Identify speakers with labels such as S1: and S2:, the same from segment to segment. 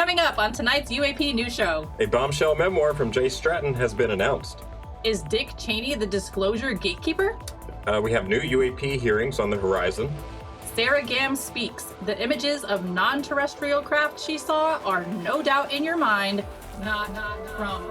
S1: Coming up on tonight's UAP News Show.
S2: A bombshell memoir from Jay Stratton has been announced.
S1: Is Dick Cheney the disclosure gatekeeper?
S2: We have new UAP hearings on the horizon.
S1: Sarah Gamm Speaks. The images of non-terrestrial craft she saw are no doubt in your mind, not from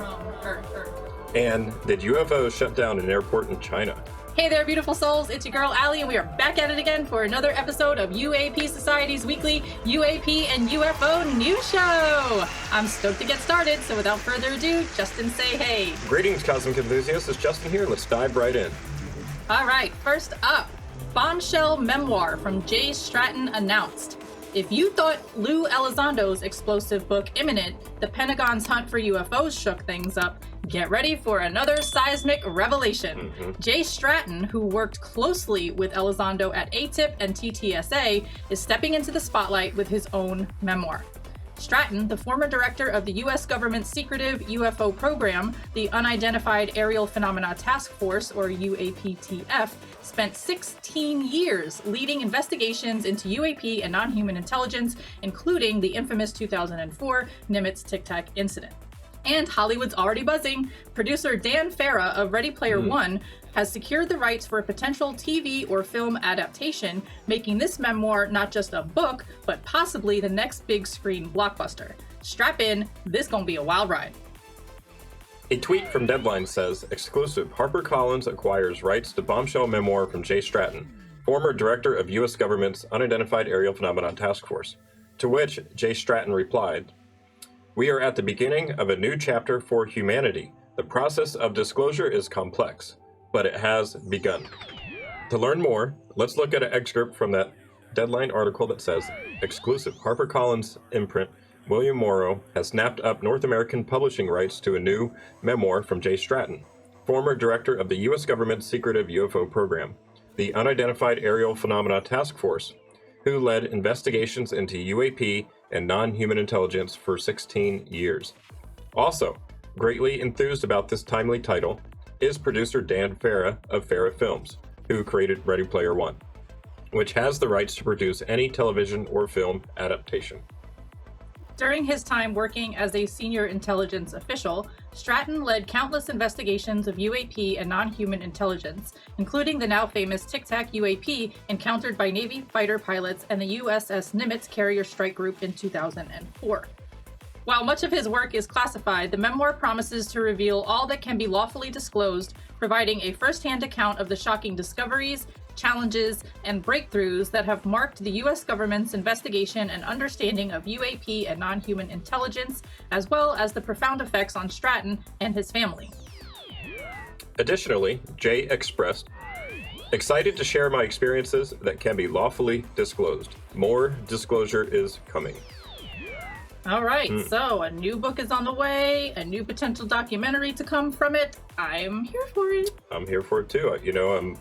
S1: Earth.
S2: And did UFOs shut down an airport in China?
S1: Hey there, beautiful souls. It's your girl, Allie, and we are back at it again for another episode of UAP Society's weekly UAP and UFO News Show. I'm stoked to get started, so without further ado, Justin, say hey.
S2: Greetings, Cosmic Enthusiasts. It's Justin here. Let's dive right in.
S1: All right, first up, Bombshell memoir from Jay Stratton announced. If you thought Lou Elizondo's explosive book imminent, the Pentagon's hunt for UFOs shook things up, get ready for another seismic revelation. Jay Stratton, who worked closely with Elizondo at ATIP and TTSA, is stepping into the spotlight with his own memoir. Stratton, the former director of the U.S. government's secretive UFO program, the Unidentified Aerial Phenomena Task Force, or UAPTF, spent 16 years leading investigations into UAP and non-human intelligence, including the infamous 2004 Nimitz Tic Tac incident. And Hollywood's already buzzing. Producer Dan Farah of Ready Player One has secured the rights for a potential TV or film adaptation, making this memoir not just a book, but possibly the next big screen blockbuster. Strap in, this gonna be a wild ride.
S2: A tweet from Deadline says, exclusive, HarperCollins acquires rights to bombshell memoir from Jay Stratton, former director of U.S. government's Unidentified Aerial Phenomena Task Force. To which Jay Stratton replied, "We are at the beginning of a new chapter for humanity. The process of disclosure is complex, but it has begun." To learn more, let's look at an excerpt from that Deadline article that says, exclusive, HarperCollins imprint William Morrow has snapped up North American publishing rights to a new memoir from Jay Stratton, former director of the U.S. government's secretive UFO program, the Unidentified Aerial Phenomena Task Force, who led investigations into UAP and non-human intelligence for 16 years. Also, greatly enthused about this timely title is producer Dan Farah of Farah Films, who created Ready Player One, which has the rights to produce any television or film adaptation.
S1: During his time working as a senior intelligence official, Stratton led countless investigations of UAP and non-human intelligence, including the now famous Tic Tac UAP encountered by Navy fighter pilots and the USS Nimitz carrier strike group in 2004. While much of his work is classified, the memoir promises to reveal all that can be lawfully disclosed, providing a first-hand account of the shocking discoveries, challenges, and breakthroughs that have marked the U.S. government's investigation and understanding of UAP and non-human intelligence, as well as the profound effects on Stratton and his family.
S2: Additionally, Jay expressed, excited to share my experiences that can be lawfully disclosed. More disclosure is coming.
S1: All right, so a new book is on the way, a new potential documentary to come from it. I'm here for it. I'm
S2: here for it too. I'm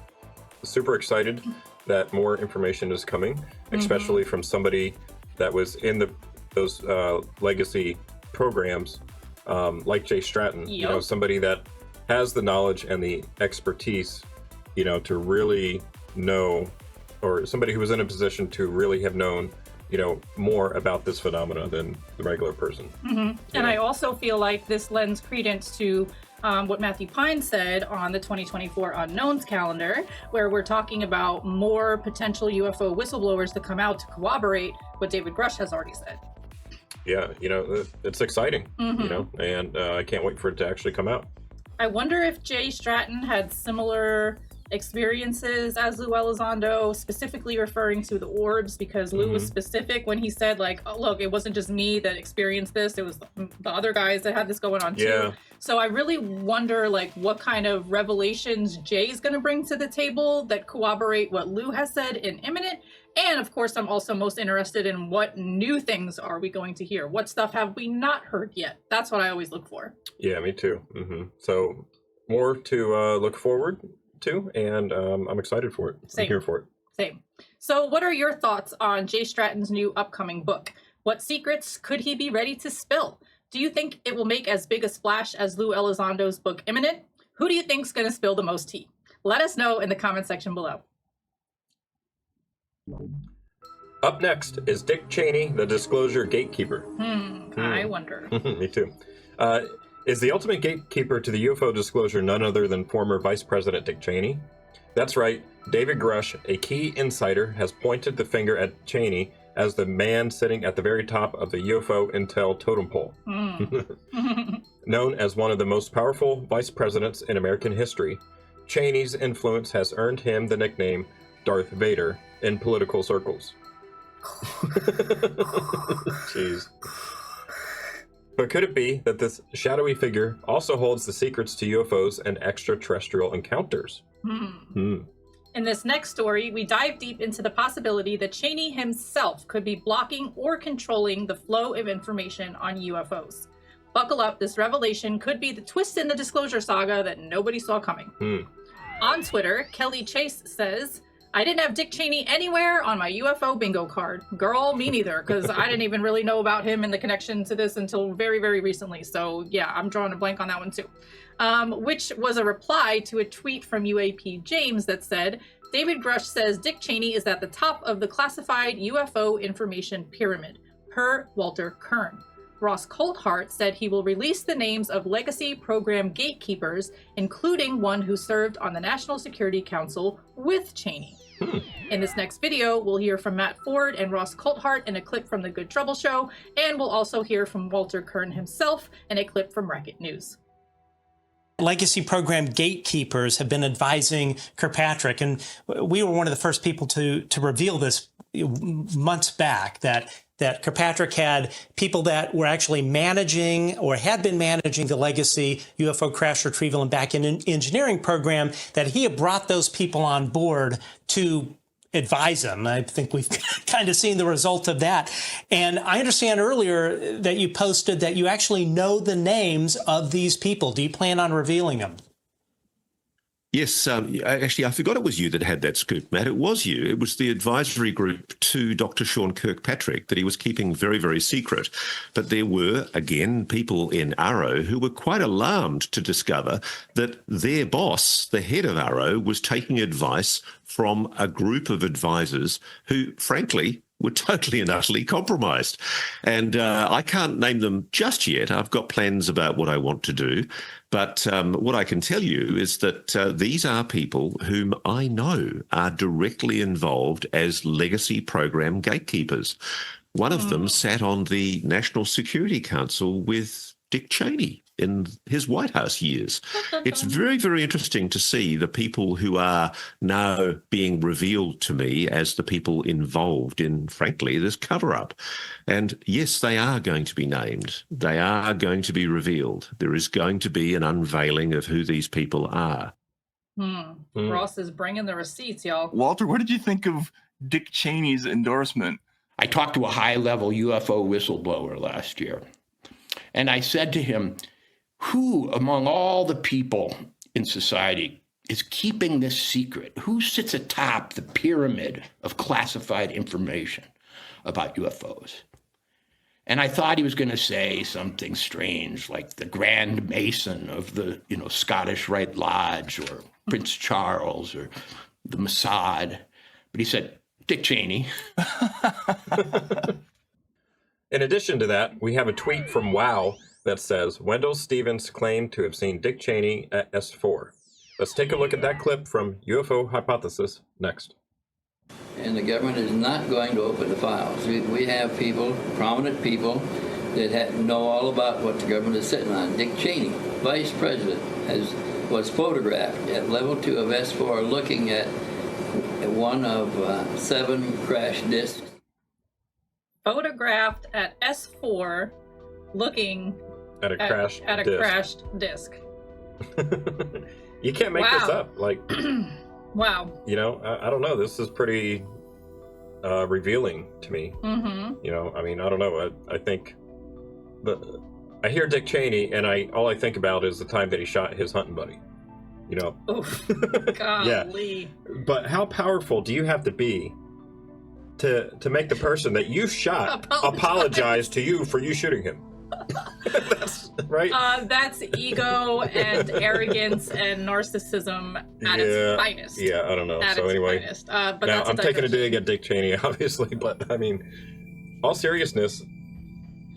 S2: super excited that more information is coming, especially from somebody that was in those legacy programs, like Jay Stratton.
S1: Yep.
S2: Somebody that has the knowledge and the expertise, to really know, or somebody who was in a position to really have known, more about this phenomena than the regular person.
S1: And I also feel like this lends credence to what Matthew Pine said on the 2024 Unknowns calendar, where we're talking about more potential UFO whistleblowers to come out to corroborate what David Grush has already said.
S2: Yeah, it's exciting, and I can't wait for it to actually come out.
S1: I wonder if Jay Stratton had similar experiences as Lou Elizondo, specifically referring to the orbs, because Lou was specific when he said, like, oh, look, it wasn't just me that experienced this, it was the other guys that had this going on too.
S2: Yeah.
S1: So I really wonder, like, what kind of revelations Jay's going to bring to the table that corroborate what Lou has said in Imminent. And of course, I'm also most interested in what new things are we going to hear? What stuff have we not heard yet? That's what I always look for.
S2: Yeah, me too. So more to look forward to, and I'm excited for it.
S1: Same.
S2: I'm here for it.
S1: Same. So what are your thoughts on Jay Stratton's new upcoming book? What secrets could he be ready to spill? Do you think it will make as big a splash as Lou Elizondo's book Imminent? Who do you think's going to spill the most tea? Let us know in the comment section below.
S2: Up next is Dick Cheney, the disclosure gatekeeper.
S1: I wonder.
S2: Me too. Is the ultimate gatekeeper to the UFO disclosure none other than former Vice President Dick Cheney? That's right. David Grush, a key insider, has pointed the finger at Cheney as the man sitting at the very top of the UFO intel totem pole. Known as one of the most powerful vice presidents in American history, Cheney's influence has earned him the nickname Darth Vader in political circles. Jeez. But could it be that this shadowy figure also holds the secrets to UFOs and extraterrestrial encounters?
S1: In this next story, we dive deep into the possibility that Cheney himself could be blocking or controlling the flow of information on UFOs. Buckle up, this revelation could be the twist in the disclosure saga that nobody saw coming. On Twitter, Kelly Chase says, I didn't have Dick Cheney anywhere on my UFO bingo card. Girl, me neither, because I didn't even really know about him and the connection to this until very, very recently. So yeah, I'm drawing a blank on that one too. Which was a reply to a tweet from UAP James that said, David Grush says Dick Cheney is at the top of the classified UFO information pyramid, per Walter Kern. Ross Coulthart said he will release the names of legacy program gatekeepers, including one who served on the National Security Council with Cheney. In this next video, we'll hear from Matt Ford and Ross Coulthart in a clip from The Good Trouble Show, and we'll also hear from Walter Kern himself in a clip from Racket News.
S3: Legacy program gatekeepers have been advising Kirkpatrick, and we were one of the first people to reveal this months back, that Kirkpatrick had people that were actually managing or had been managing the legacy UFO crash retrieval and back-end engineering program, that he had brought those people on board to advise him. I think we've kind of seen the result of that. And I understand earlier that you posted that you actually know the names of these people. Do you plan on revealing them?
S4: Yes, actually, I forgot it was you that had that scoop, Matt. It was you. It was the advisory group to Dr. Sean Kirkpatrick that he was keeping very, very secret. But there were, again, people in Arrow who were quite alarmed to discover that their boss, the head of Arrow, was taking advice from a group of advisors who, frankly, were totally and utterly compromised. And I can't name them just yet. I've got plans about what I want to do. But what I can tell you is that these are people whom I know are directly involved as legacy program gatekeepers. One of them sat on the National Security Council with Dick Cheney in his White House years. It's very, very interesting to see the people who are now being revealed to me as the people involved in, frankly, this cover-up. And yes, they are going to be named. They are going to be revealed. There is going to be an unveiling of who these people are.
S1: Ross is bringing the receipts, y'all.
S5: Walter, what did you think of Dick Cheney's endorsement?
S6: I talked to a high-level UFO whistleblower last year, and I said to him, who among all the people in society is keeping this secret? Who sits atop the pyramid of classified information about UFOs? And I thought he was going to say something strange, like the Grand Mason of the, Scottish Rite Lodge, or Prince Charles, or the Mossad. But he said, Dick Cheney.
S2: In addition to that, we have a tweet from WOW that says, Wendell Stevens claimed to have seen Dick Cheney at S4. Let's take a look at that clip from UFO Hypothesis next.
S7: And the government is not going to open the files. We have people, prominent people, that know all about what the government is sitting on. Dick Cheney, vice president, was photographed at level 2 of S4 looking at one of 7 crash disks.
S1: Photographed at S4 looking
S2: at a crashed
S1: disc.
S2: You can't make this up. Like,
S1: wow.
S2: I don't know. This is pretty revealing to me. I don't know. I think I hear Dick Cheney, and all I think about is the time that he shot his hunting buddy.
S1: Oof. Golly.
S2: Yeah. But how powerful do you have to be to make the person that you shot apologize to you for you shooting him? That's right.
S1: That's ego and arrogance and narcissism at its finest.
S2: Yeah, I don't know.
S1: At
S2: So
S1: its
S2: anyway,
S1: finest. But
S2: now
S1: that's
S2: I'm taking a dig at Dick Cheney, obviously, but I mean, all seriousness,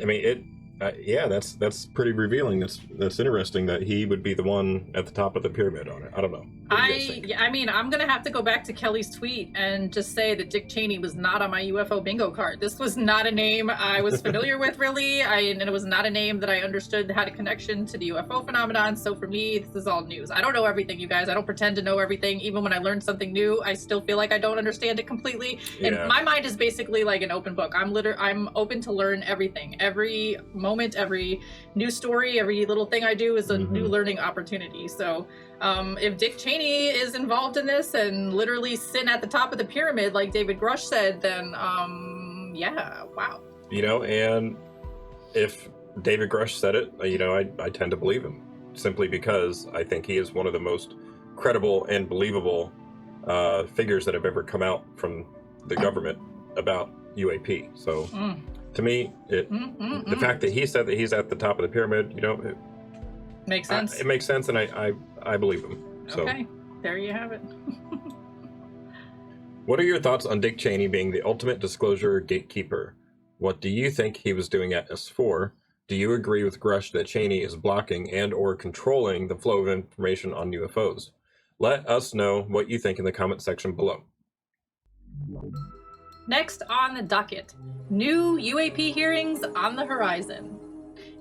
S2: I mean, that's pretty revealing. That's interesting that he would be the one at the top of the pyramid on it. I don't know.
S1: I mean, I'm gonna have to go back to Kelly's tweet and just say that Dick Cheney was not on my UFO bingo card. This was not a name I was familiar with, really. And it was not a name that I understood had a connection to the UFO phenomenon. So for me, this is all news. I don't know everything, you guys. I don't pretend to know everything. Even when I learn something new, I still feel like I don't understand it completely. And my mind is basically like an open book. I'm open to learn everything. Every moment, every new story, every little thing I do is a new learning opportunity. So if Dick Cheney is involved in this and literally sitting at the top of the pyramid, like David Grush said, then yeah, wow.
S2: You know, and if David Grush said it, you know, I tend to believe him simply because I think he is one of the most credible and believable figures that have ever come out from the government about UAP. So to me, the fact that he said that he's at the top of the pyramid, you know,
S1: makes sense.
S2: It makes sense, and I believe him. So.
S1: Okay, there you have it.
S2: What are your thoughts on Dick Cheney being the ultimate disclosure gatekeeper? What do you think he was doing at S4? Do you agree with Grush that Cheney is blocking and or controlling the flow of information on UFOs? Let us know what you think in the comment section below.
S1: Next on the docket, new UAP hearings on the horizon.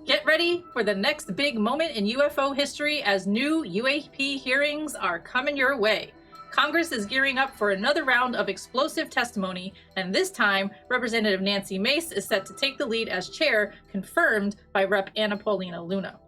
S1: Get ready for the next big moment in UFO history as new UAP hearings are coming your way. Congress is gearing up for another round of explosive testimony, and this time, Representative Nancy Mace is set to take the lead as chair, confirmed by Rep. Anna Paulina Luna.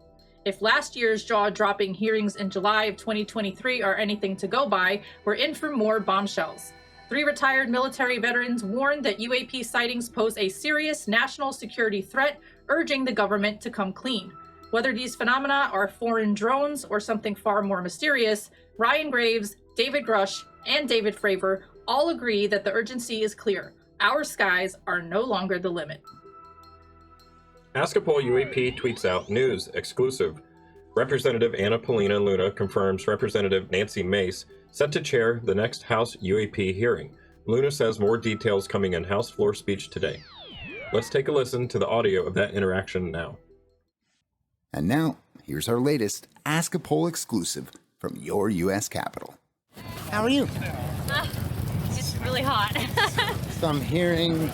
S1: If last year's jaw-dropping hearings in July of 2023 are anything to go by, we're in for more bombshells. 3 retired military veterans warned that UAP sightings pose a serious national security threat, urging the government to come clean. Whether these phenomena are foreign drones or something far more mysterious, Ryan Graves, David Grush, and David Fravor all agree that the urgency is clear. Our skies are no longer the limit.
S2: Ask a Poll UAP tweets out news exclusive. Representative Anna Paulina Luna confirms Representative Nancy Mace set to chair the next House UAP hearing. Luna says more details coming in House floor speech today. Let's take a listen to the audio of that interaction now.
S8: And now, here's our latest Ask a Poll exclusive from your U.S. Capitol. How are you?
S9: It's really hot.
S8: So I'm hearing,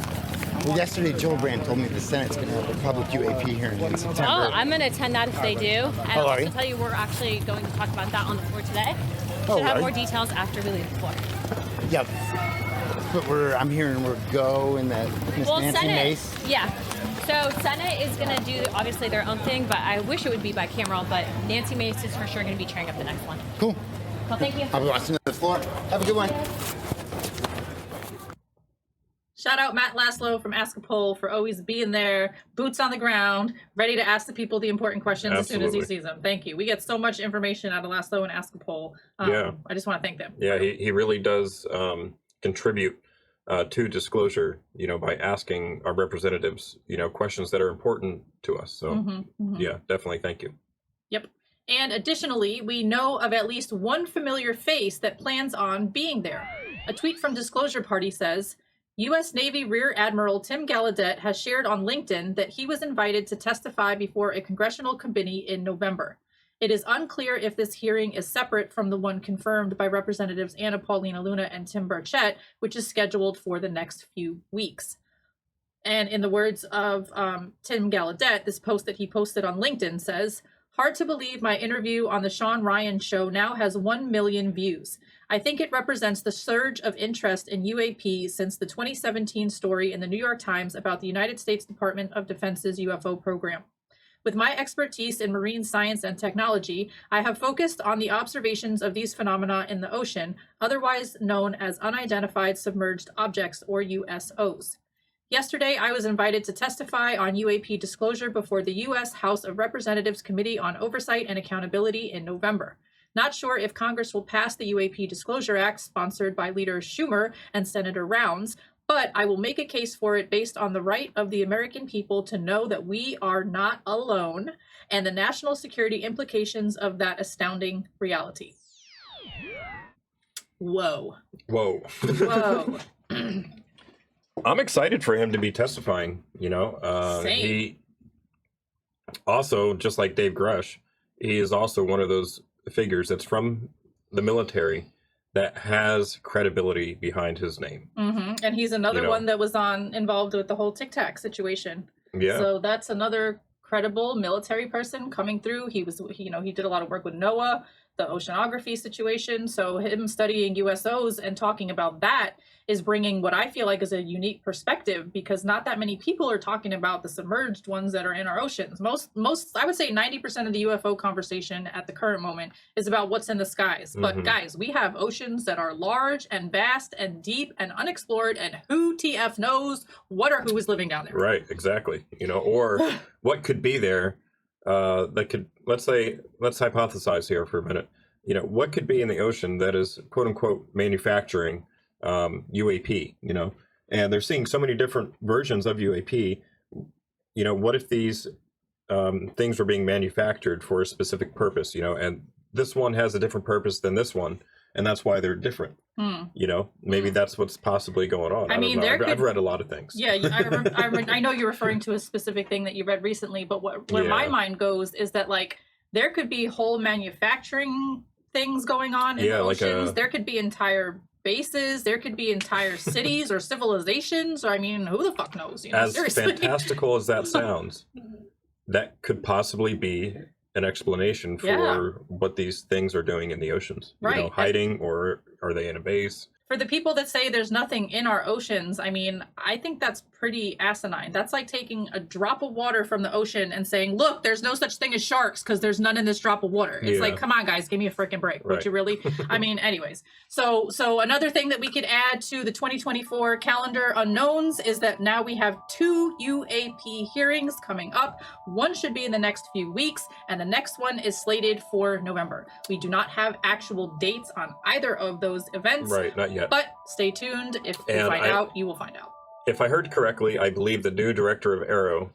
S8: well, yesterday Joel Brand told me the Senate's going to have a public UAP hearing in September.
S9: Oh, I'm going to attend that if they do. And I'll
S8: are you?
S9: also tell you we're actually going to talk about that on the floor today.
S8: Oh,
S9: Should have
S8: are
S9: more
S8: you?
S9: details after we leave the floor.
S8: Yep. But I'm hearing we're go and that Miss Nancy
S9: Senate,
S8: Mace.
S9: yeah. So Senate is going to do obviously their own thing, but I wish it would be bicameral, but Nancy Mace is for sure going to be chairing up the next one.
S8: Cool.
S9: Well, thank you.
S8: I'll be watching the floor. Have a good one.
S1: Shout out Matt Laszlo from Ask a Poll for always being there, boots on the ground, ready to ask the people the important questions as soon as he sees them. Thank you. We get so much information out of Laszlo and Ask a Poll. I just want to thank them.
S2: Yeah, he really does contribute to disclosure, you know, by asking our representatives, you know, questions that are important to us. So, yeah, definitely thank you.
S1: Yep. And additionally, we know of at least one familiar face that plans on being there. A tweet from Disclosure Party says, U.S. Navy Rear Admiral Tim Gallaudet has shared on LinkedIn that he was invited to testify before a congressional committee in November. It is unclear if this hearing is separate from the one confirmed by Representatives Anna Paulina Luna and Tim Burchett, which is scheduled for the next few weeks. And in the words of Tim Gallaudet, this post that he posted on LinkedIn says, hard to believe my interview on the Sean Ryan show now has 1 million views. I think it represents the surge of interest in UAP since the 2017 story in the New York Times about the United States Department of Defense's UFO program. With my expertise in marine science and technology, I have focused on the observations of these phenomena in the ocean, otherwise known as unidentified submerged objects, or USOs. Yesterday, I was invited to testify on UAP disclosure before the U.S. House of Representatives Committee on Oversight and Accountability in November. Not sure if Congress will pass the UAP Disclosure Act, sponsored by Leader Schumer and Senator Rounds, But I will make a case for it based on the right of the American people to know that we are not alone and the national security implications of that astounding reality. Whoa.
S2: Whoa.
S1: Whoa.
S2: I'm excited for him to be testifying, you know.
S1: Same.
S2: He also, just like Dave Grush, he is also one of those figures that's from the military that has credibility behind his name.
S1: Mm-hmm. And he's another
S2: You know.
S1: one that was involved with the whole Tic Tac situation.
S2: Yeah.
S1: So that's another credible military person coming through. He did a lot of work with NOAA, the oceanography situation. So him studying USOs and talking about that is bringing what I feel like is a unique perspective, because not that many people are talking about the submerged ones that are in our oceans. Most, I would say 90% of the UFO conversation at the current moment is about what's in the skies. But guys, we have oceans that are large and vast and deep and unexplored, and who TF knows who is living down there.
S2: Right, exactly. You know, or what could be there that could, let's hypothesize here for a minute. You know, what could be in the ocean that is quote unquote manufacturing UAP, you know, and they're seeing so many different versions of UAP. You know, what if these things were being manufactured for a specific purpose, you know, and this one has a different purpose than this one, and that's why they're different. You know, maybe that's what's possibly going on. I mean, I've read a lot of things.
S1: Yeah, I know you're referring to a specific thing that you read recently, but where my mind goes is that, like, there could be whole manufacturing things going on in the oceans. There could be entire bases. There could be entire cities or civilizations. Or, I mean, who the fuck knows? You know,
S2: As
S1: seriously.
S2: fantastical as that sounds, that could possibly be an explanation for what these things are doing in the oceans.
S1: Right.
S2: You know, hiding, or are they in a base?
S1: For the people that say there's nothing in our oceans, I mean, I think that's pretty asinine. That's like taking a drop of water from the ocean and saying, look, there's no such thing as sharks because there's none in this drop of water. It's like, come on, guys, give me a freaking break. Would you really? I mean, anyways. So another thing that we could add to the 2024 calendar unknowns is that now we have 2 UAP hearings coming up. One should be in the next few weeks, and the next one is slated for November. We do not have actual dates on either of those events.
S2: Right, not yet.
S1: But stay tuned. If you find out, you will find out.
S2: If I heard correctly, I believe the new director of Arrow,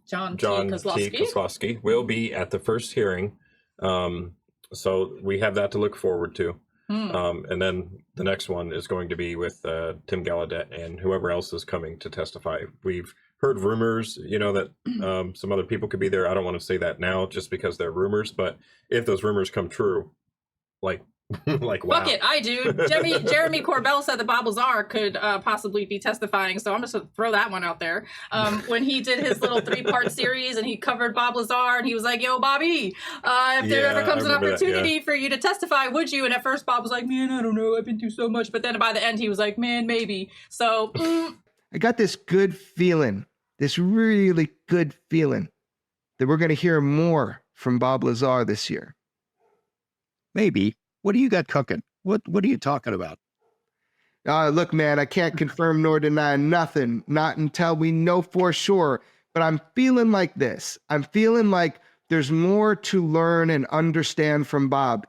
S2: John T. Kozlowski, will be at the first hearing. So we have that to look forward to. And then the next one is going to be with Tim Gallaudet and whoever else is coming to testify. We've heard rumors, you know, that some other people could be there. I don't want to say that now just because they're rumors, but if those rumors come true, like wow.
S1: Fuck it, I do. Jeremy Corbell said that Bob Lazar could possibly be testifying, so I'm just going to throw that one out there. When he did his little 3-part series and he covered Bob Lazar, and he was like, yo, Bobby, if there ever comes an opportunity for you to testify, would you? And at first Bob was like, man, I don't know, I've been through so much. But then by the end he was like, man, maybe. So
S10: I got this good feeling, this really good feeling that we're going to hear more from Bob Lazar this year.
S11: Maybe. What do you got cooking? What are you talking about?
S10: Look, man, I can't confirm nor deny nothing, not until we know for sure. But I'm feeling like this. I'm feeling like there's more to learn and understand from Bob.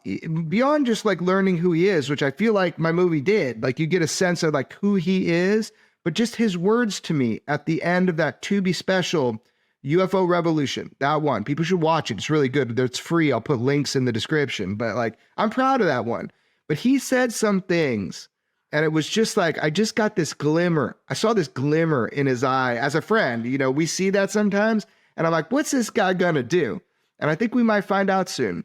S10: Beyond just like learning who he is, which I feel like my movie did. Like you get a sense of like who he is, but just his words to me at the end of that to-be special, UFO Revolution, that one. People should watch it. It's really good. It's free. I'll put links in the description. But like, I'm proud of that one. But he said some things, and it was just like, I just got this glimmer. I saw this glimmer in his eye as a friend. You know, we see that sometimes. And I'm like, what's this guy gonna do? And I think we might find out soon.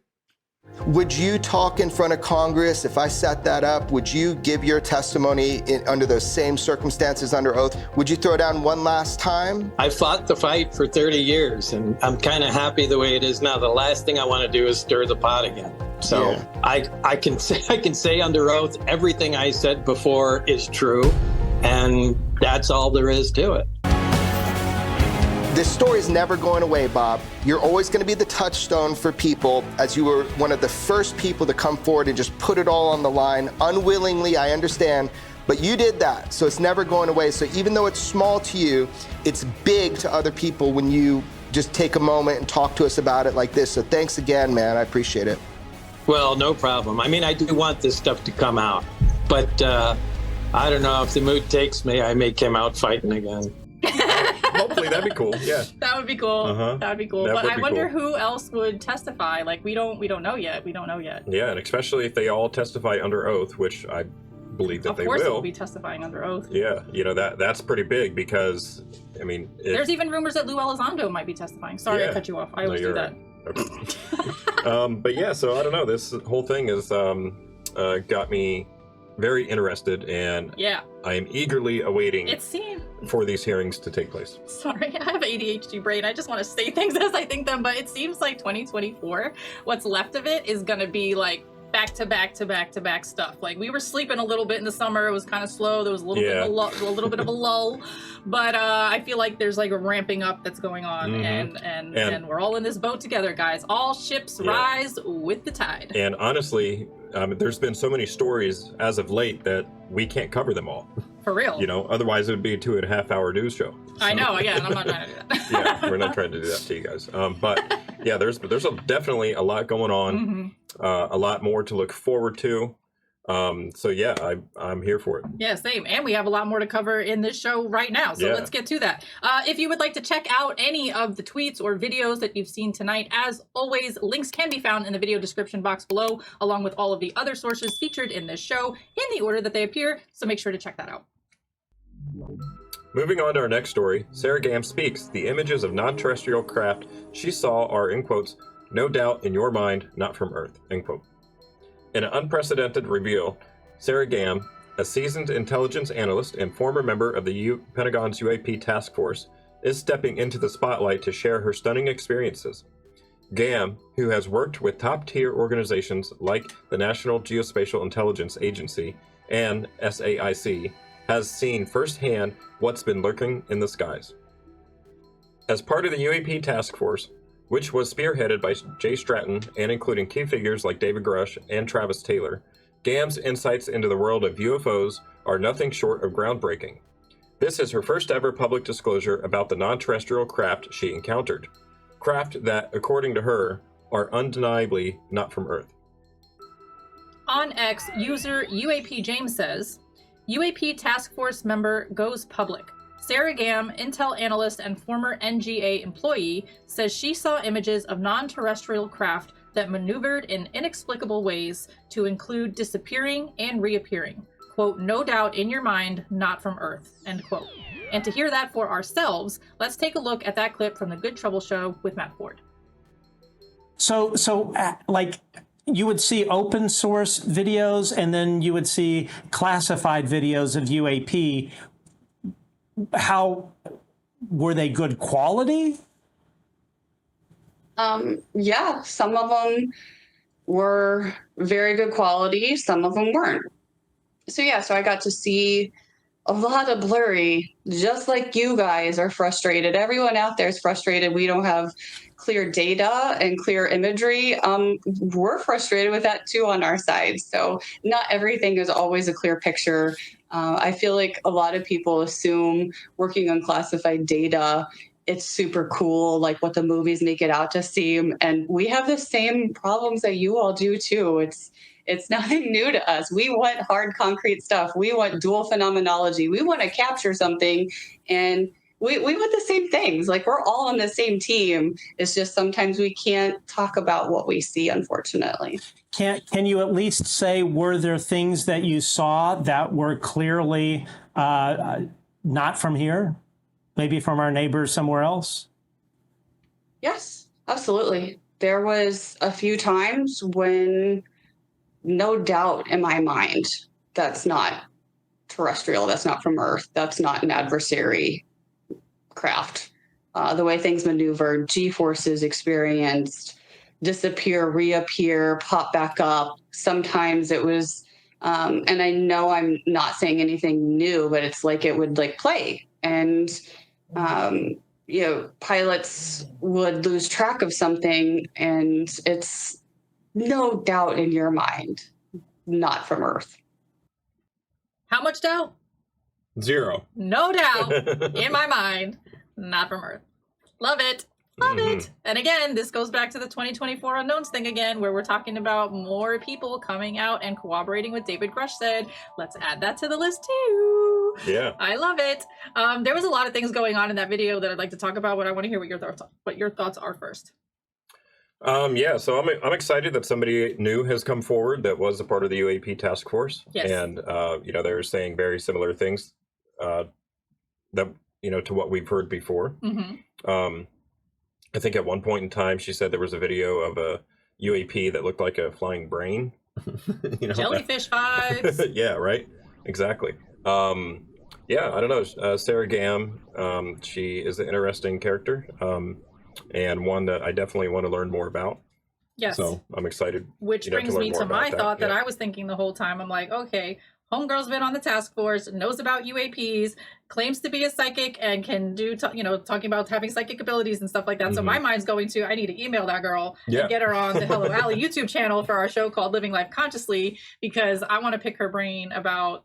S10: Would you talk in front of Congress if I set that up? Would you give your testimony under those same circumstances under oath? Would you throw down one last time?
S12: I fought the fight for 30 years, and I'm kind of happy the way it is now. The last thing I want to do is stir the pot again. So I can say under oath everything I said before is true, and that's all there is to it.
S10: This story is never going away, Bob. You're always going to be the touchstone for people, as you were one of the first people to come forward and just put it all on the line. Unwillingly, I understand, but you did that, so it's never going away. So even though it's small to you, it's big to other people when you just take a moment and talk to us about it like this. So thanks again, man. I appreciate it.
S12: Well, no problem. I mean, I do want this stuff to come out, but I don't know if the mood takes me, I may come out fighting again.
S2: Hopefully that'd be cool. Yeah.
S1: That would be cool. That would be cool. But I wonder who else would testify. Like we don't know yet. We don't know yet.
S2: Yeah, and especially if they all testify under oath, which I believe that they will.
S1: Of course, they'll be testifying under oath.
S2: Yeah, that's pretty big because I mean,
S1: there's even rumors that Lou Elizondo might be testifying. Sorry, I cut you off. I always do that.
S2: Right. Okay. But yeah, so I don't know. This whole thing has got me very interested, and I am eagerly awaiting for these hearings to take place.
S1: Sorry, I have ADHD brain. I just want to say things as I think them, but it seems like 2024, what's left of it is going to be like back to back stuff. Like we were sleeping a little bit in the summer. It was kind of slow. There was a little bit of a lull, but I feel like there's like a ramping up that's going on, and we're all in this boat together, guys. All ships rise with the tide.
S2: And honestly, there's been so many stories as of late that we can't cover them all.
S1: For real.
S2: Otherwise it would be a 2.5-hour news show. So.
S1: I know, yeah, and I'm not trying to do that.
S2: Yeah, we're not trying to do that to you guys. But yeah, there's definitely a lot going on, a lot more to look forward to. So yeah, I'm here for it.
S1: Yeah, same. And we have a lot more to cover in this show right now. So let's get to that. If you would like to check out any of the tweets or videos that you've seen tonight, as always, links can be found in the video description box below, along with all of the other sources featured in this show in the order that they appear. So make sure to check that out.
S2: Moving on to our next story, Sarah Gamm Speaks. The images of non-terrestrial craft she saw are, in quotes, no doubt in your mind, not from Earth, end quote. In an unprecedented reveal, Sarah Gamm, a seasoned intelligence analyst and former member of the Pentagon's UAP task force, is stepping into the spotlight to share her stunning experiences. Gamm, who has worked with top-tier organizations like the National Geospatial Intelligence Agency and SAIC, has seen firsthand what's been lurking in the skies. As part of the UAP task force, which was spearheaded by Jay Stratton and including key figures like David Grush and Travis Taylor, Gamm's insights into the world of UFOs are nothing short of groundbreaking. This is her first ever public disclosure about the non-terrestrial craft she encountered. Craft that, according to her, are undeniably not from Earth.
S1: On X, user UAP James says, UAP task force member goes public. Sarah Gamm, intel analyst and former NGA employee, says she saw images of non-terrestrial craft that maneuvered in inexplicable ways to include disappearing and reappearing. Quote, no doubt in your mind, not from Earth, end quote. And to hear that for ourselves, let's take a look at that clip from the Good Trouble Show with Matt Ford.
S3: So like, you would see open source videos and then you would see classified videos of UAP. How were they good quality?
S13: Yeah, some of them were very good quality. Some of them weren't. So yeah, so I got to see a lot of blurry, just like you guys are frustrated. Everyone out there is frustrated. We don't have clear data and clear imagery. We're frustrated with that too on our side. So not everything is always a clear picture. I feel like a lot of people assume working on classified data, it's super cool, like what the movies make it out to seem. And we have the same problems that you all do too. It's nothing new to us. We want hard, concrete stuff. We want dual phenomenology. We want to capture something, and we want the same things. Like, we're all on the same team. It's just sometimes we can't talk about what we see, unfortunately.
S3: Can you at least say, were there things that you saw that were clearly not from here? Maybe from our neighbors somewhere else?
S13: Yes, absolutely. There was a few times when, no doubt in my mind, that's not terrestrial, that's not from Earth, that's not an adversary craft. The way things maneuvered, G-forces experienced, disappear, reappear, pop back up. Sometimes it was, and I know I'm not saying anything new, but it's like it would like play. And, you know, pilots would lose track of something, and it's no doubt in your mind, not from Earth.
S1: How much doubt?
S2: 0.
S1: No doubt in my mind, not from Earth. Love it. Love it. And again, this goes back to the 2024 unknowns thing again, where we're talking about more people coming out and cooperating with David Grush said. Let's add that to the list too.
S2: Yeah.
S1: I love it. There was a lot of things going on in that video that I'd like to talk about, but I want to hear what your thoughts are first.
S2: Yeah, so I'm excited that somebody new has come forward that was a part of the UAP task force.
S1: Yes.
S2: And, they're saying very similar things that, to what we've heard before. I think at one point in time, she said there was a video of a UAP that looked like a flying brain.
S1: Jellyfish vibes.
S2: Yeah, right. Exactly. Yeah, I don't know. Sarah Gamm, she is an interesting character. And one that I definitely want to learn more about.
S1: Yes.
S2: So I'm excited.
S1: Which brings me to my thought that I was thinking the whole time. I'm like, okay, homegirl's been on the task force, knows about UAPs, claims to be a psychic, and can do, talking about having psychic abilities and stuff like that. So my mind's going to, I need to email that girl and get her on the Hello Allie YouTube channel for our show called Living Life Consciously, because I want to pick her brain about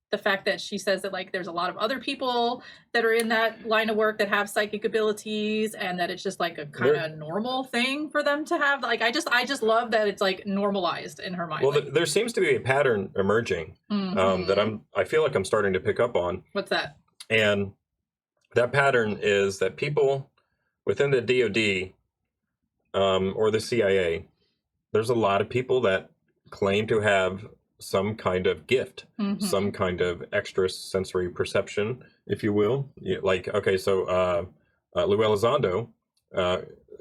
S1: the fact that she says that like there's a lot of other people that are in that line of work that have psychic abilities, and that it's just like a kind of normal thing for them to have. Like I just love that it's like normalized in her mind.
S2: Well, there seems to be a pattern emerging that I feel like I'm starting to pick up on.
S1: What's that?
S2: And that pattern is that people within the DoD or the CIA, there's a lot of people that claim to have some kind of gift, some kind of extra sensory perception, if you will. Like, okay, so Lou Elizondo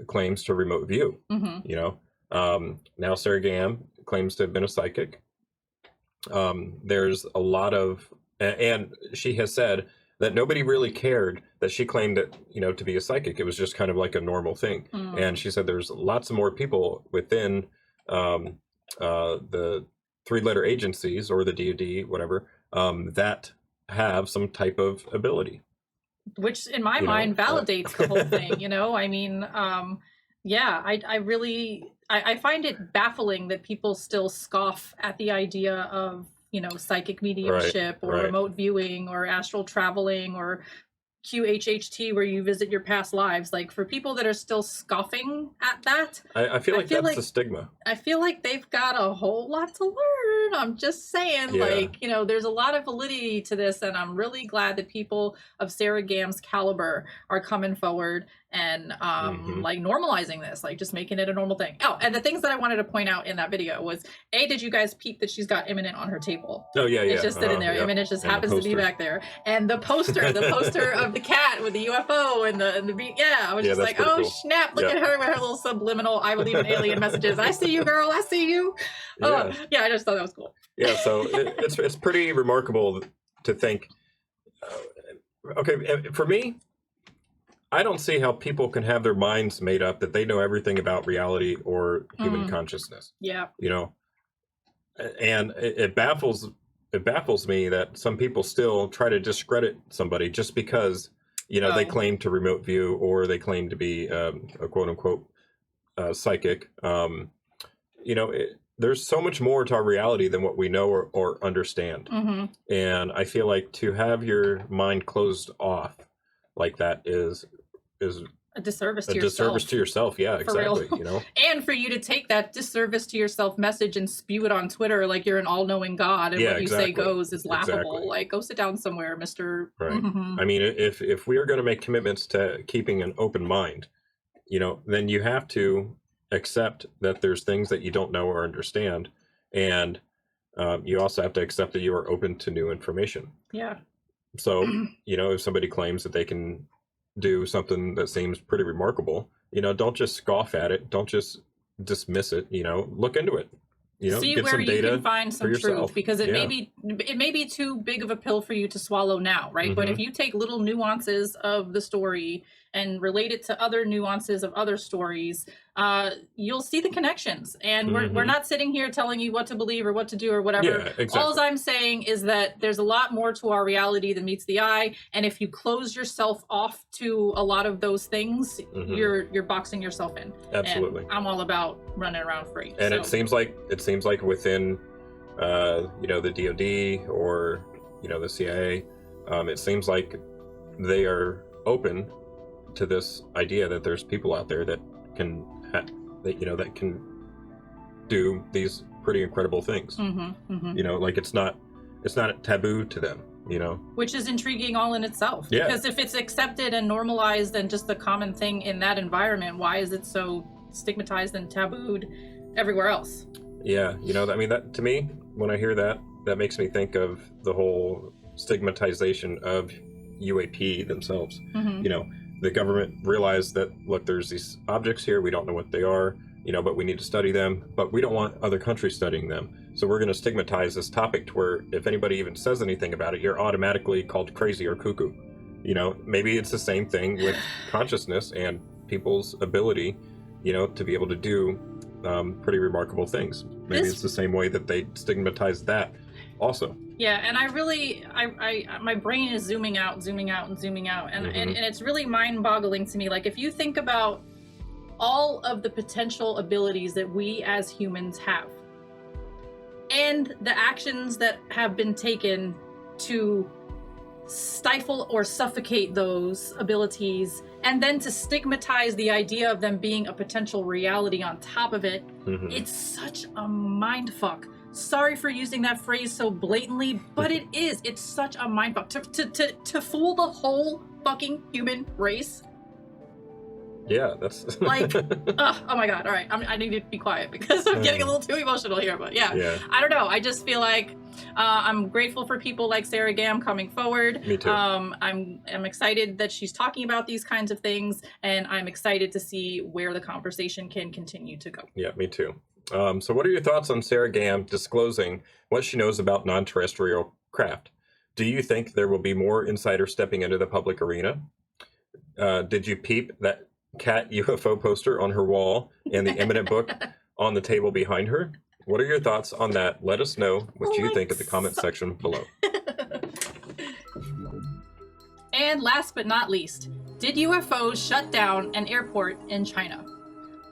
S2: claims to remote view, now Sarah Gamm claims to have been a psychic. There's a lot of, and she has said that nobody really cared that she claimed that, to be a psychic. It was just kind of like a normal thing. And she said there's lots of more people within the three-letter agencies or the DoD, whatever, that have some type of ability.
S1: Which in my mind validates the whole thing, I mean, I find it baffling that people still scoff at the idea of, psychic mediumship or remote viewing or astral traveling or QHHT, where you visit your past lives. Like, for people that are still scoffing at that,
S2: I feel like that's a stigma.
S1: I feel like they've got a whole lot to learn. I'm just saying, there's a lot of validity to this, and I'm really glad that people of Sarah Gamm's caliber are coming forward and like normalizing this, like just making it a normal thing. Oh, and the things that I wanted to point out in that video was, did you guys peep that she's got Imminent on her table?
S2: Oh yeah,
S1: it's just sitting there. Imminent just happens to be back there, and the poster of the cat with the UFO and the I was just like, oh cool. Snap, look at her with her little subliminal I believe in alien messages. I see you, girl, I see you. I just thought that was cool.
S2: Yeah, so it's pretty remarkable to think, okay, for me, I don't see how people can have their minds made up that they know everything about reality or human consciousness.
S1: Yeah.
S2: And it baffles me that some people still try to discredit somebody just because, they claim to remote view or they claim to be a quote unquote psychic. There's so much more to our reality than what we know or understand. And I feel like to have your mind closed off like that is
S1: a disservice to
S2: yourself. Yeah, exactly.
S1: And for you to take that disservice to yourself message and spew it on Twitter like you're an all-knowing God, and what you say goes is laughable.
S2: Exactly.
S1: Like, go sit down somewhere, Mr.
S2: Right. I mean, if we are going to make commitments to keeping an open mind, then you have to accept that there's things that you don't know or understand, and you also have to accept that you are open to new information.
S1: Yeah.
S2: So, if somebody claims that they can do something that seems pretty remarkable, don't just scoff at it. Don't just dismiss it. Look into it.
S1: See
S2: get
S1: where
S2: some data
S1: you can find some truth, because it may be too big of a pill for you to swallow now, right? But if you take little nuances of the story and relate it to other nuances of other stories, you'll see the connections. And we're not sitting here telling you what to believe or what to do or whatever.
S2: Yeah, exactly.
S1: All I'm saying is that there's a lot more to our reality than meets the eye. And if you close yourself off to a lot of those things, you're boxing yourself in.
S2: Absolutely.
S1: And I'm all about running around free.
S2: And it seems like within the DoD or the CIA, it seems like they are open to this idea that there's people out there that can that can do these pretty incredible things. Like it's not taboo to them,
S1: which is intriguing all in itself.
S2: Yeah.
S1: Because if it's accepted and normalized and just the common thing in that environment, why is it so stigmatized and tabooed everywhere else?
S2: Yeah, that to me, when I hear that makes me think of the whole stigmatization of UAP themselves. The government realized that, look, there's these objects here, we don't know what they are, but we need to study them, but we don't want other countries studying them. So we're going to stigmatize this topic to where if anybody even says anything about it, you're automatically called crazy or cuckoo. Maybe it's the same thing with consciousness and people's ability, to be able to do pretty remarkable things. Maybe it's the same way that they stigmatize that also.
S1: Yeah, and my brain is zooming out, and it's really mind-boggling to me. Like, if you think about all of the potential abilities that we as humans have, and the actions that have been taken to stifle or suffocate those abilities, and then to stigmatize the idea of them being a potential reality on top of it, it's such a mindfuck. Sorry for using that phrase so blatantly, but it is. It's such a mindfuck. To fool the whole fucking human race.
S2: Yeah, that's
S1: like, oh my God. All right. I need to be quiet because I'm getting a little too emotional here, but yeah. I don't know. I just feel like I'm grateful for people like Sarah Gamm coming forward.
S2: Me too.
S1: I'm excited that she's talking about these kinds of things, and I'm excited to see where the conversation can continue to go.
S2: Yeah, me too. So what are your thoughts on Sarah Gamm disclosing what she knows about non-terrestrial craft? Do you think there will be more insiders stepping into the public arena? Did you peep that cat UFO poster on her wall and the Imminent book on the table behind her? What are your thoughts on that? Let us know what you think in the comment section below.
S1: And last but not least, did UFOs shut down an airport in China?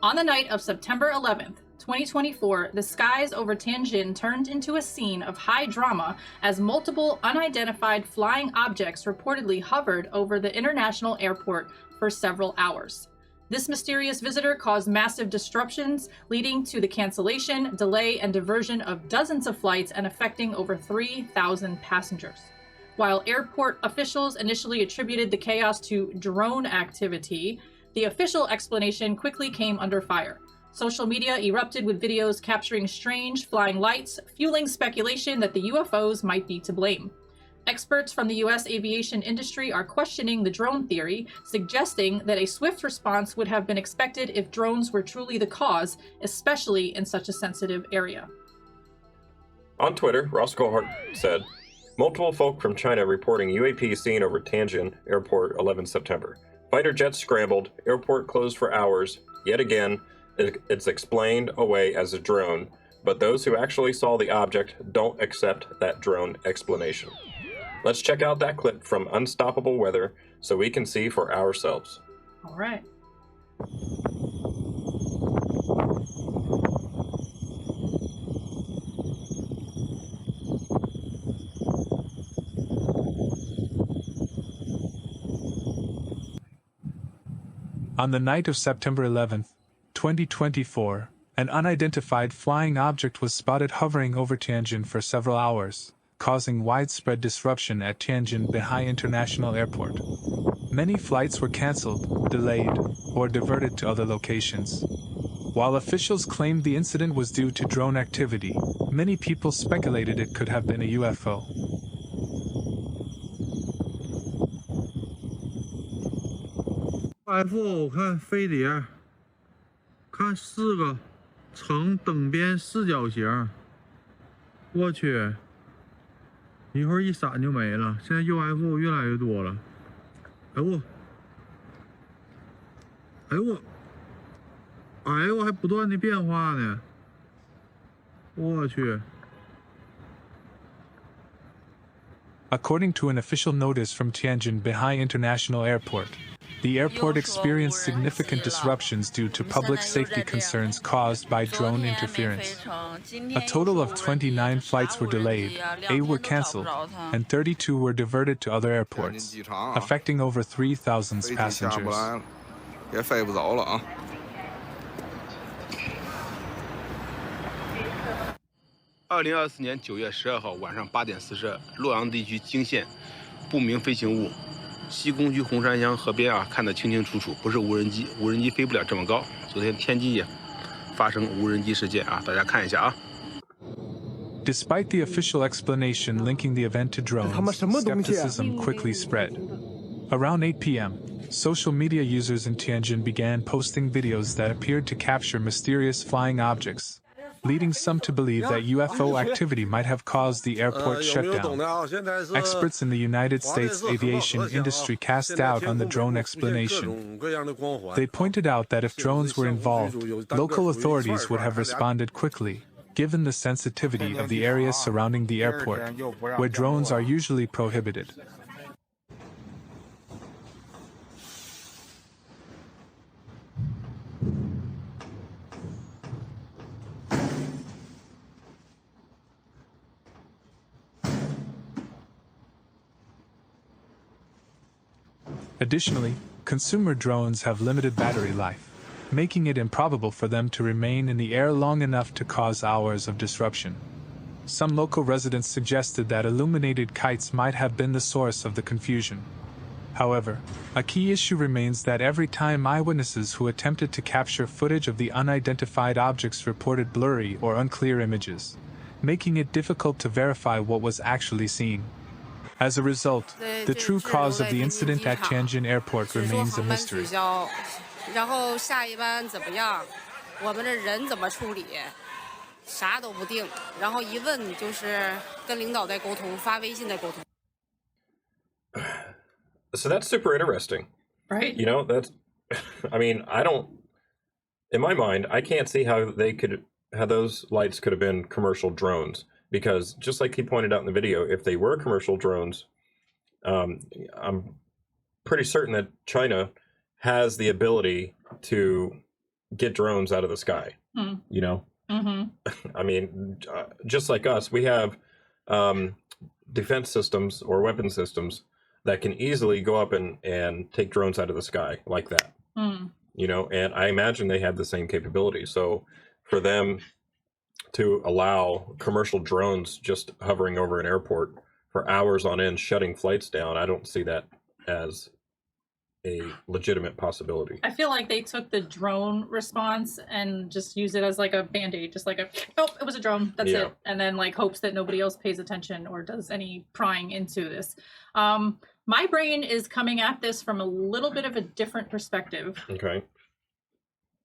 S1: On the night of September 11th, 2024, the skies over Tianjin turned into a scene of high drama as multiple unidentified flying objects reportedly hovered over the international airport for several hours. This mysterious visitor caused massive disruptions, leading to the cancellation, delay, and diversion of dozens of flights and affecting over 3,000 passengers. While airport officials initially attributed the chaos to drone activity, the official explanation quickly came under fire. Social media erupted with videos capturing strange flying lights, fueling speculation that the UFOs might be to blame. Experts from the U.S. aviation industry are questioning the drone theory, suggesting that a swift response would have been expected if drones were truly the cause, especially in such a sensitive area.
S2: On Twitter, Ross Cohart said, multiple folk from China reporting UAP seen over Tianjin Airport 11 September. Fighter jets scrambled, airport closed for hours. Yet again, it's explained away as a drone, but those who actually saw the object don't accept that drone explanation. Let's check out that clip from Unstoppable Weather so we can see for ourselves.
S1: All right.
S14: On the night of September 11th, 2024, an unidentified flying object was spotted hovering over Tianjin for several hours, causing widespread disruption at Tianjin Beihai International Airport. Many flights were cancelled, delayed, or diverted to other locations. While officials claimed the incident was due to drone activity, many people speculated it could have been a UFO.
S15: UFO 我看飞碟，看4个呈等边四角形，我去，一会儿一闪就没了。现在 UFO 越来越多了，哎呦我，哎呦我，哎呦还不断的变化呢，我去。
S14: According to an official notice from Tianjin Beihai International Airport, the airport experienced significant disruptions due to public safety concerns caused by drone interference. A total of 29 flights were delayed, 8 were canceled, and 32 were diverted to other airports, affecting over 3,000 passengers.
S16: 也飞不着了啊。2024年9月12号晚上8点42，洛阳地区惊现不明飞行物，西工区红山乡河边啊，看得清清楚楚，不是无人机，无人机飞不了这么高。昨天天津也发生无人机事件啊，大家看一下啊。
S14: Despite the official explanation linking the event to drones, skepticism quickly spread. Around 8 p.m., social media users in Tianjin began posting videos that appeared to capture mysterious flying objects, leading some to believe that UFO activity might have caused the airport shutdown. Experts in the United States aviation industry cast doubt on the drone explanation. They pointed out that if drones were involved, local authorities would have responded quickly, given the sensitivity of the areas surrounding the airport, where drones are usually prohibited. Additionally, consumer drones have limited battery life, making it improbable for them to remain in the air long enough to cause hours of disruption. Some local residents suggested that illuminated kites might have been the source of the confusion. However, a key issue remains that every time eyewitnesses who attempted to capture footage of the unidentified objects reported blurry or unclear images, making it difficult to verify what was actually seen. As a result, the true cause of the incident at Tianjin Airport remains a mystery.
S17: 然后下一班怎么样？我们的人怎么处理？啥都不定。然后一问就是跟领导在沟通，发微信在沟通。
S2: So that's super interesting,
S1: right?
S2: You know, that's. I mean, I don't. In my mind, I can't see how those lights could have been commercial drones, because just like he pointed out in the video, if they were commercial drones, I'm pretty certain that China has the ability to get drones out of the sky. You know, I mean, just like us, we have defense systems or weapon systems that can easily go up and take drones out of the sky like that. You know, and I imagine they have the same capability. So for them to allow commercial drones just hovering over an airport for hours on end, shutting flights down, I don't see that as a legitimate possibility.
S1: I feel like they took the drone response and just used it as like a band-aid, just like oh, it was a drone, that's it. And then like hopes that nobody else pays attention or does any prying into this. My brain is coming at this from a little bit of a different perspective.
S2: Okay.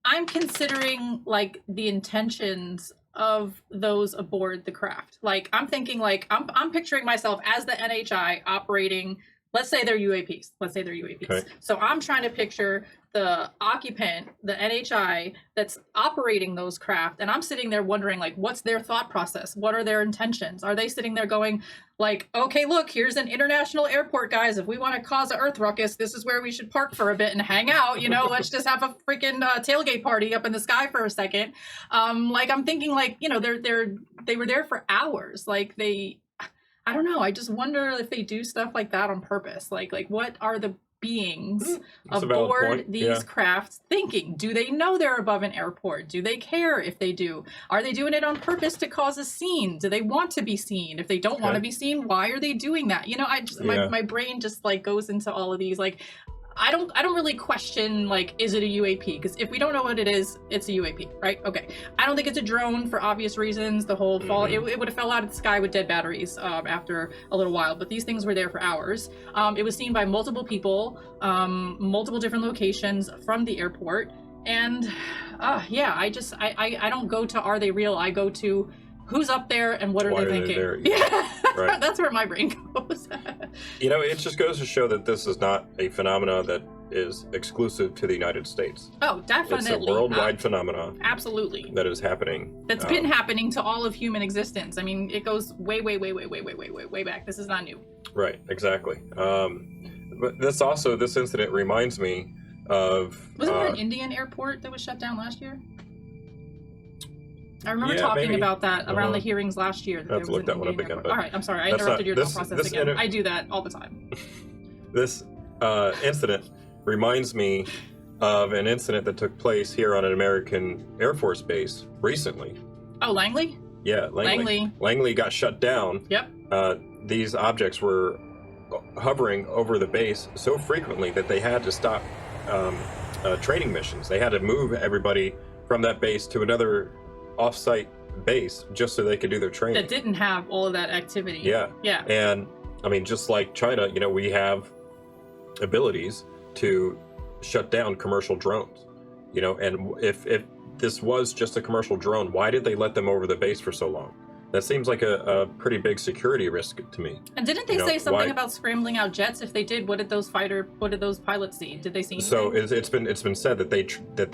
S1: I'm considering like the intentions of those aboard the craft. Like I'm thinking like I'm picturing myself as the NHI operating. Let's say they're UAPs. Let's say they're UAPs. Okay. So I'm trying to picture the occupant, the NHI that's operating those craft, and I'm sitting there wondering, like, what's their thought process? What are their intentions? Are they sitting there going, like, okay, look, here's an international airport, guys. If we want to cause an earth ruckus, this is where we should park for a bit and hang out. You know, let's just have a freaking tailgate party up in the sky for a second. Like, I'm thinking, like, you know, they were there for hours. Like, I don't know. I just wonder if they do stuff like that on purpose. Like what are the beings aboard these crafts thinking? Do they know they're above an airport? Do they care if they do? Are they doing it on purpose to cause a scene? Do they want to be seen? If they don't want to be seen, why are they doing that? You know, I just my brain just like goes into all of these. Like I don't really question, like, is it a UAP? Because if we don't know what it is, it's a UAP, right? Okay. I don't think it's a drone for obvious reasons. The whole fall, it would have fell out of the sky with dead batteries after a little while, but these things were there for hours. It was seen by multiple people, multiple different locations from the airport. And yeah, I don't go to, are they real? I go to, who's up there and what are they thinking? Yeah, right. That's where my brain goes.
S2: You know, it just goes to show that this is not a phenomena that is exclusive to the United States.
S1: Oh, definitely.
S2: It's a worldwide phenomena.
S1: Absolutely.
S2: That is happening.
S1: That's been happening to all of human existence. I mean, it goes way back. This is not new.
S2: Right, exactly. But this incident reminds me of...
S1: Wasn't there an Indian airport that was shut down last year? I remember talking about that around the hearings last year.
S2: I have to look that one up again.
S1: All right, I'm sorry. I interrupted your thought process again. I do that all the time.
S2: This incident reminds me of an incident that took place here on an American Air Force base recently.
S1: Oh, Langley?
S2: Yeah, Langley. Langley got shut down.
S1: Yep.
S2: These objects were hovering over the base so frequently that they had to stop training missions. They had to move everybody from that base to another off-site base just so they could do their training.
S1: That didn't have all of that activity.
S2: Yeah.
S1: Yeah.
S2: And I mean, just like China, we have abilities to shut down commercial drones, and if this was just a commercial drone, why did they let them over the base for so long? That seems like a pretty big security risk to me.
S1: And didn't they say something about scrambling out jets? If they did, what did those pilots see? Did they see anything?
S2: So it's been said that they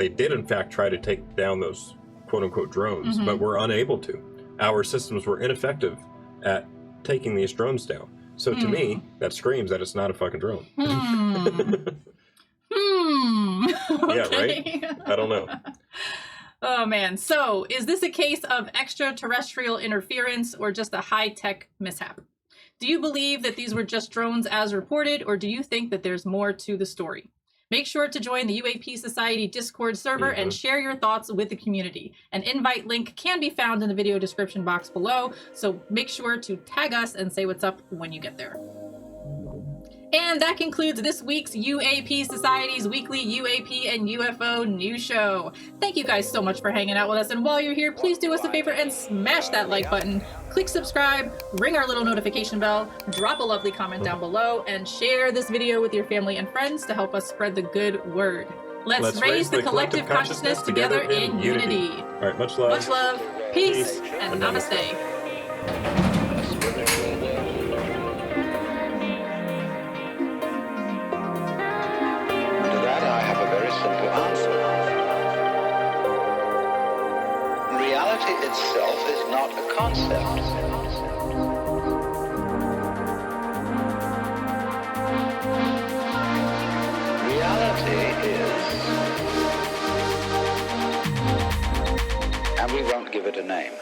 S2: did in fact try to take down those quote unquote drones, but were unable to. Our systems were ineffective at taking these drones down. So to me, that screams that it's not a fucking drone.
S1: Okay.
S2: Yeah, right? I don't know.
S1: Oh man, so is this a case of extraterrestrial interference or just a high-tech mishap? Do you believe that these were just drones as reported, or do you think that there's more to the story? Make sure to join the UAP Society Discord server and share your thoughts with the community. An invite link can be found in the video description box below, so make sure to tag us and say what's up when you get there. And that concludes this week's UAP Society's weekly UAP and UFO news show. Thank you guys so much for hanging out with us, and while you're here, please do us a favor and smash that like button, click subscribe, ring our little notification bell, drop a lovely comment down below, and share this video with your family and friends to help us spread the good word. Let's raise the collective consciousness together in unity.
S2: All right, much love.
S1: Much love, peace, and namaste.
S18: I have a very simple answer. Reality itself is not a concept. Reality is, and we won't give it a name.